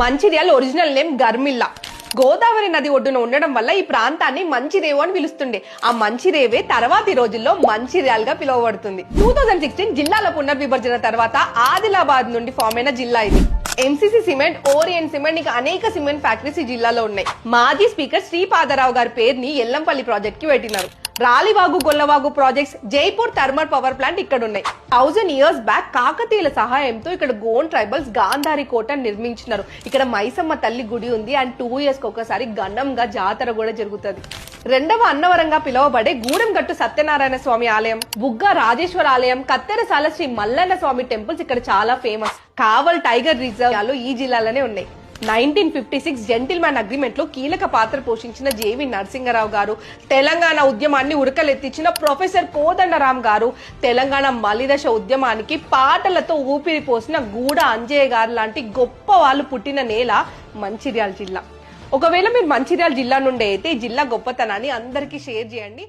Mancherial original name Garmilla. Godavari నది ఒడ్డున ఉండడం వల్ల ఈ ప్రాంతాన్ని మంచిరేవు అని పిలుస్తుండే. ఆ మంచిరేవే తర్వాతి రోజుల్లో మంచిర్యాల్ గా పిలువబడుతుంది. 2016 జిల్లాల పునర్విభజన తర్వాత ఆదిలాబాద్ నుండి ఫామ్ అయిన జిల్లా ఇది. ఎంసీసీ సిమెంట్, ఓరియంట్ సిమెంట్, ఇంకా అనేక సిమెంట్ ఫ్యాక్టరీస్ ఈ జిల్లాలో ఉన్నాయి. మాజీ స్పీకర్ శ్రీపాదరావు గారి పేరుని ఎల్లంపల్లి ప్రాజెక్ట్ కి పెట్టినారు. Ralivagu, Gollavagu projects, Jaipur thermal power plant ఇక్కడ ఉన్నాయి. 1000 years బ్యాక్ కాకతీయుల సహాయంతో ఇక్కడ గోండ్ ట్రైబల్స్ గాంధారి కోట నిర్మించినారు. ఇక్కడ మైసమ్మ తల్లి గుడి ఉంది. అండ్ 2 years కి ఒకసారి ఘనంగా జాతర కూడా జరుగుతుంది. రెండవ అన్నవరంగా పిలువబడే గూడెంగట్టు సత్యనారాయణ స్వామి ఆలయం, బుగ్గ రాజేశ్వర ఆలయం, కత్తెరసాల శ్రీ మల్లన్న స్వామి టెంపుల్స్ ఇక్కడ చాలా ఫేమస్. కావల్ టైగర్ రిజర్వ్ ఈ జిల్లాలోనే ఉన్నాయి. 1956 జెంటిల్మెన్ అగ్రిమెంట్ లో కీలక పాత్ర పోషించిన జేవి నరసింగరావు గారు, తెలంగాణ ఉద్యమాన్ని ఉడకలెత్తించిన ప్రొఫెసర్ కోదండరాం గారు, తెలంగాణ మలిదశ ఉద్యమానికి పాటలతో ఊపిరి పోసిన గూడ అంజయ్య గారు లాంటి గొప్ప వాళ్ళు పుట్టిన నేల మంచిర్యాల జిల్లా. ఒకవేళ మీరు మంచిర్యాల జిల్లా నుండి అయితే ఈ జిల్లా గొప్పతనాన్ని అందరికీ షేర్ చేయండి.